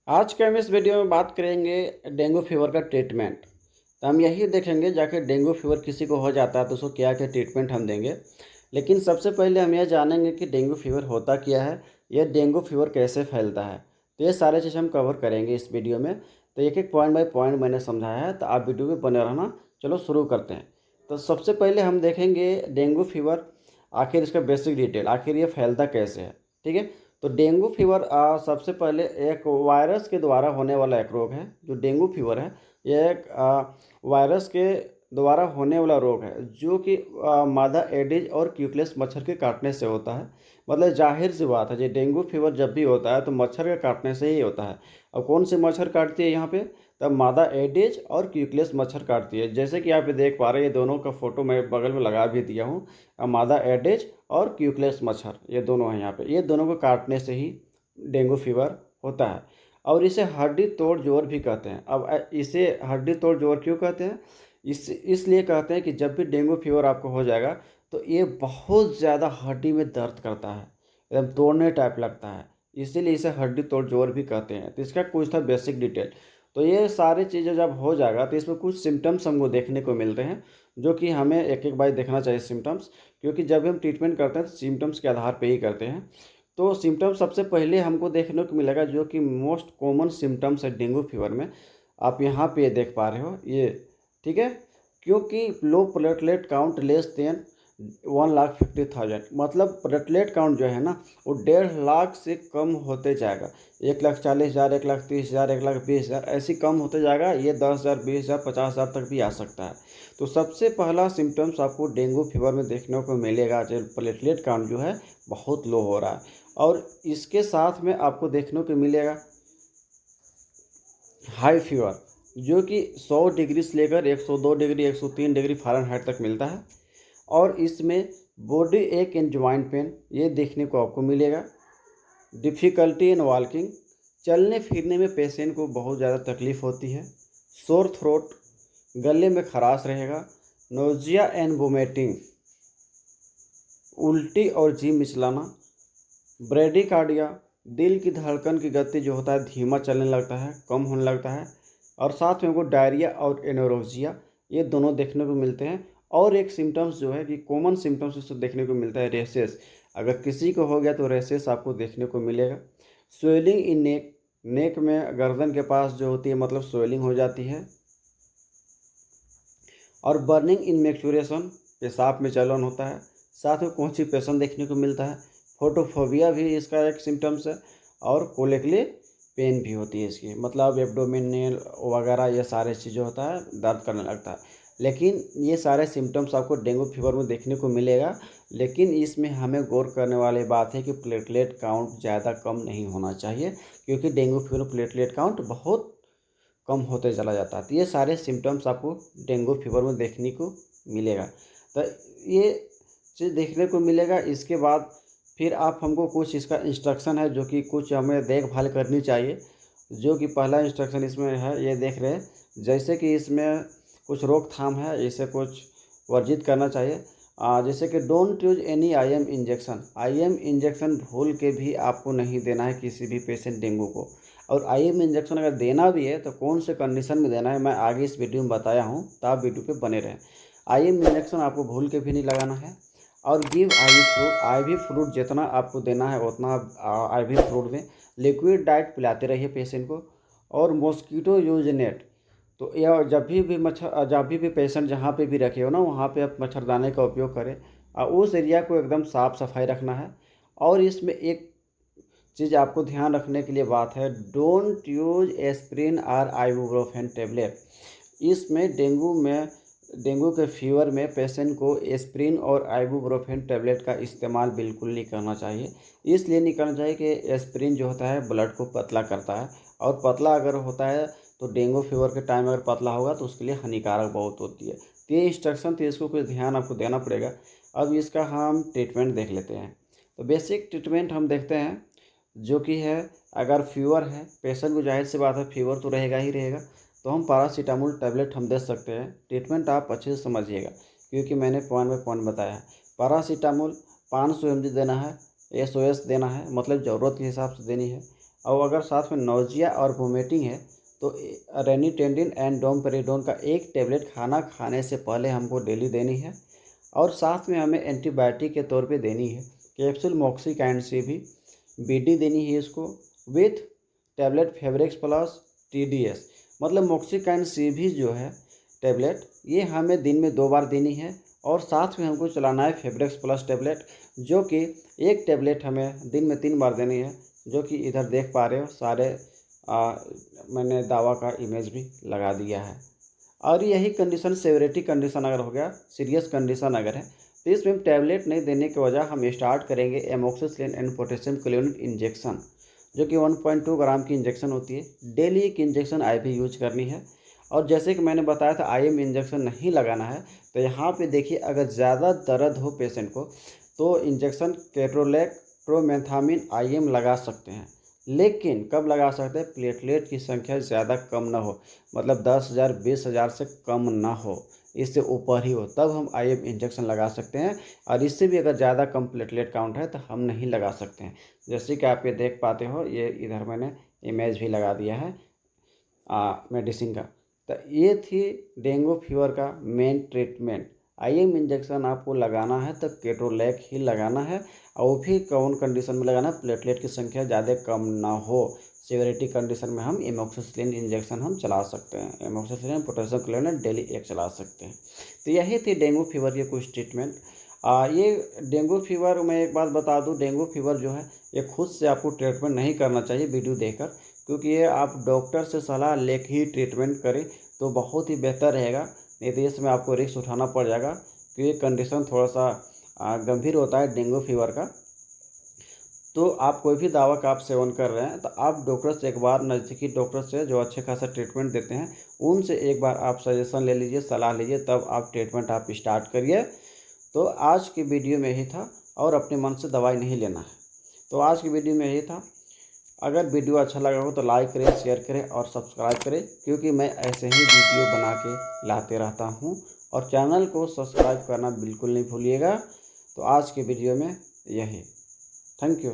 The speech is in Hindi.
आज के हम इस वीडियो में बात करेंगे डेंगू फीवर का ट्रीटमेंट। तो हम यही देखेंगे जाके डेंगू फीवर किसी को हो जाता है तो उसको क्या क्या ट्रीटमेंट हम देंगे। लेकिन सबसे पहले हम यह जानेंगे कि डेंगू फीवर होता क्या है, यह डेंगू फीवर कैसे फैलता है। तो ये सारे चीज़ हम कवर करेंगे इस वीडियो में। तो एक एक पॉइंट बाय पॉइंट मैंने समझाया है, तो आप वीडियो में बने रहना। चलो शुरू करते हैं। तो सबसे पहले हम देखेंगे डेंगू फीवर, आखिर इसका बेसिक डिटेल, आखिर ये फैलता कैसे है। ठीक है। तो डेंगू फीवर सबसे पहले एक वायरस के द्वारा होने वाला एक रोग है। जो डेंगू फीवर है यह एक वायरस के द्वारा होने वाला रोग है, जो कि मादा एडिज और क्यूकलेस मच्छर के काटने से होता है। मतलब जाहिर सी बात है, ये डेंगू फीवर जब भी होता है तो मच्छर के काटने से ही होता है। और कौन सी मच्छर काटती है यहाँ पे? तब मादा एडिज और क्यूकलेस मच्छर काटती है। जैसे कि आप ये देख पा रहे हैं, ये दोनों का फोटो मैं बगल में लगा भी दिया हूँ। मादा एडिज और क्यूकलेस मच्छर ये दोनों हैं यहाँ पे। ये दोनों को काटने से ही डेंगू फीवर होता है। और इसे हड्डी तोड़ जोड़ भी कहते हैं। अब इसे हड्डी तोड़ जोड़ क्यों कहते हैं? इसलिए कहते हैं कि जब भी डेंगू फीवर आपको हो जाएगा तो ये बहुत ज़्यादा हड्डी में दर्द करता है, एकदम तोड़ने टाइप लगता है। इसीलिए इसे हड्डी तोड़ जोड़ भी कहते हैं। तो इसका कुछ था बेसिक डिटेल। तो ये सारी चीज़ें जब हो जाएगा तो इसमें कुछ सिम्टम्स हमको देखने को मिलते हैं, जो कि हमें एक एक बार देखना चाहिए सिम्टम्स। क्योंकि जब हम ट्रीटमेंट करते हैं तो सिम्टम्स के आधार पे ही करते हैं। तो सिम्टम्स सबसे पहले हमको देखने को मिलेगा, जो कि मोस्ट कॉमन सिम्टम्स है डेंगू फीवर में। आप यहाँ पे देख पा रहे हो ये। ठीक है। क्योंकि low platelet count less than 1,50,000, मतलब प्लेटलेट काउंट जो है ना वो 1.5 लाख से कम होते जाएगा। 1,40,000, 1,30,000, 1,20,000 ऐसी कम होते जाएगा। ये 10,000, 20,000, 50,000 तक भी आ सकता है। तो सबसे पहला सिम्टम्स आपको डेंगू फीवर में देखने को मिलेगा, जो प्लेटलेट काउंट जो है बहुत लो हो रहा है। और इसके साथ में आपको देखने को मिलेगा हाई फीवर, जो कि 100 डिग्री से लेकर 102 डिग्री 103 डिग्री फ़ारेनहाइट तक मिलता है। और इसमें बॉडी एक एंड जॉइंट पेन ये देखने को आपको मिलेगा। डिफ़िकल्टी इन वॉकिंग, चलने फिरने में पेशेंट को बहुत ज़्यादा तकलीफ़ होती है। सोर थ्रोट, गले में खराश रहेगा। नोजिया एंड वोमिटिंग, उल्टी और जी मिचलाना। ब्रेडिकार्डिया, दिल की धड़कन की गति जो होता है धीमा चलने लगता है, कम होने लगता है। और साथ में वो डायरिया और एनोरेक्सिया ये दोनों देखने को मिलते हैं। और एक सिम्टम्स जो है कि कॉमन सिम्टम्स उसको देखने को मिलता है रेसेस। अगर किसी को हो गया तो रेसेस आपको देखने को मिलेगा। स्वेलिंग इन नेक, नेक में गर्दन के पास जो होती है मतलब स्वेलिंग हो जाती है। और बर्निंग इन मैक्चुरेशन, पेशाब में जलन होता है। साथ में कॉन्स्टिपेशन देखने को मिलता है। फोटोफोबिया भी इसका एक सिम्टम्स है। और कोलिकली पेन भी होती है इसकी, मतलब एब्डोमिनल वगैरह ये सारे चीज़ें होता है, दर्द करने लगता है। लेकिन ये सारे सिम्टम्स आपको डेंगू फीवर में देखने को मिलेगा। लेकिन इसमें हमें गौर करने वाली बात है कि प्लेटलेट काउंट ज़्यादा कम नहीं होना चाहिए, क्योंकि डेंगू फीवर में प्लेटलेट काउंट बहुत कम होते चला जाता है। तो ये सारे सिम्टम्स आपको डेंगू फीवर में देखने को मिलेगा। तो ये चीज़ देखने को मिलेगा। इसके बाद फिर आप हमको कुछ इसका इंस्ट्रक्शन है जो कि कुछ हमें देखभाल करनी चाहिए। जो कि पहला इंस्ट्रक्शन इसमें है, ये देख रहे हैं। जैसे कि इसमें कुछ रोकथाम है, इसे कुछ वर्जित करना चाहिए। जैसे कि don't use any IM injection. IM injection भूल के भी आपको नहीं देना है किसी भी पेशेंट डेंगू को। और आईएम इंजेक्शन अगर देना भी है तो कौन से कंडीशन में देना है मैं आगे इस वीडियो में बताया हूँ, तो आप वीडियो पे बने रहें। आईएम इंजेक्शन आपको भूल के भी नहीं लगाना है। और give IV fluid, IV fluid जितना आपको देना है उतना आईवी फ्रूट दें। लिक्विड डाइट पिलाते रहिए पेशेंट को। और मॉस्कीटो यूज नेट, तो यह जब भी पेशेंट जहाँ पे भी रखे हो ना वहाँ पे आप मच्छरदानी का उपयोग करें। और उस एरिया को एकदम साफ़ सफाई रखना है। और इसमें एक चीज़ आपको ध्यान रखने के लिए बात है, डोंट यूज एस्प्रिन और आइबुप्रोफेन टेबलेट। इसमें डेंगू के फीवर में पेशेंट को एस्प्रिन और आइबुप्रोफेन टैबलेट का इस्तेमाल बिल्कुल नहीं करना चाहिए। इसलिए नहीं करना चाहिए कि एस्प्रिन जो होता है ब्लड को पतला करता है। और पतला अगर होता है तो डेंगू फीवर के टाइम अगर पतला होगा तो उसके लिए हानिकारक बहुत होती है। तो ये इंस्ट्रक्शन तो इसको कुछ ध्यान आपको देना पड़ेगा। अब इसका हम ट्रीटमेंट देख लेते हैं। तो बेसिक ट्रीटमेंट हम देखते हैं, जो कि है अगर फीवर है पेशेंट को, जाहिर सी बात है फीवर तो रहेगा ही रहेगा, तो हम पैरासीटामोल टैबलेट हम दे सकते हैं। ट्रीटमेंट आप अच्छे से समझिएगा, क्योंकि मैंने पॉइंट बाय पॉइंट बताया है। पैरासीटामोल 500 mg देना है, SOS देना है, मतलब ज़रूरत के हिसाब से देनी है। और अगर साथ में नौजिया और वोमिटिंग है तो रेनिटेंडिन एंड डोमपेरिडोन का एक टेबलेट खाना खाने से पहले हमको डेली देनी है। और साथ में हमें एंटीबायोटिक के तौर पे देनी है कैप्सूल मॉक्सिकाइंड से भी बीडी देनी है इसको, विथ टैबलेट फेवरेक्स प्लस TDS। मतलब मॉक्सिकाइंड से भी जो है टैबलेट ये हमें दिन में 2 बार देनी है। और साथ में हमको चलाना है फेवरेक्स प्लस टैबलेट, जो कि एक टैबलेट हमें दिन में 3 बार देनी है, जो कि इधर देख पा रहे हो सारे मैंने दवा का इमेज भी लगा दिया है। और यही कंडीशन सेवरिटी कंडीशन अगर हो गया, सीरियस कंडीशन अगर है, तो इसमें हम टैबलेट नहीं देने की वजह हम स्टार्ट करेंगे amoxicillin and potassium chloride injection, जो कि 1.2 ग्राम की इंजेक्शन होती है। डेली एक इंजेक्शन IV यूज करनी है। और जैसे कि मैंने बताया था IM इंजेक्शन नहीं लगाना है, तो यहाँ पे देखिए अगर ज़्यादा दर्द हो पेशेंट को तो इंजेक्शन केट्रोलेक प्रोमेथामिन IM लगा सकते हैं। लेकिन कब लगा सकते हैं? प्लेटलेट की संख्या ज़्यादा कम ना हो, मतलब 10,000 20,000 से कम ना हो, इससे ऊपर ही हो, तब हम IM इंजेक्शन लगा सकते हैं। और इससे भी अगर ज़्यादा कम प्लेटलेट काउंट है तो हम नहीं लगा सकते हैं। जैसे कि आप ये देख पाते हो, ये इधर मैंने इमेज भी लगा दिया है मेडिसिन का। तो ये थी डेंगू फीवर का मेन ट्रीटमेंट। IM इंजेक्शन आपको लगाना है तो केट्रोलैक ही लगाना है, और वो भी कौन कंडीशन में लगाना है? प्लेटलेट की संख्या ज़्यादा कम ना हो। सीवियरिटी कंडीशन में हम एमोक्सिसिलिन इंजेक्शन हम चला सकते हैं, एमोक्सिसिलिन पोटेशियम क्लोराइड डेली एक चला सकते हैं। तो यही थी डेंगू फीवर की कुछ ट्रीटमेंट। ये डेंगू फीवर मैं एक बात बता दूं, डेंगू फीवर जो है ये खुद से आपको ट्रीटमेंट नहीं करना चाहिए वीडियो देखकर, क्योंकि ये आप डॉक्टर से सलाह लेकर ही ट्रीटमेंट करें तो बहुत ही बेहतर रहेगा। नहीं तो इसमें आपको रिस्क उठाना पड़ जाएगा, क्योंकि ये कंडीशन थोड़ा सा गंभीर होता है डेंगू फीवर का। तो आप कोई भी दवा का आप सेवन कर रहे हैं तो आप डॉक्टर से एक बार, नज़दीकी डॉक्टर से जो अच्छे खासा ट्रीटमेंट देते हैं उनसे एक बार आप सजेशन ले लीजिए, सलाह लीजिए, तब आप ट्रीटमेंट आप स्टार्ट करिए। तो आज की वीडियो में यही था, और अपने मन से दवाई नहीं लेना है। तो आज की वीडियो में यही था। अगर वीडियो अच्छा लगा हो तो लाइक करें, शेयर करें और सब्सक्राइब करें, क्योंकि मैं ऐसे ही वीडियो बना के लाते रहता हूँ। और चैनल को सब्सक्राइब करना बिल्कुल नहीं भूलिएगा। तो आज के वीडियो में यही। Thank you.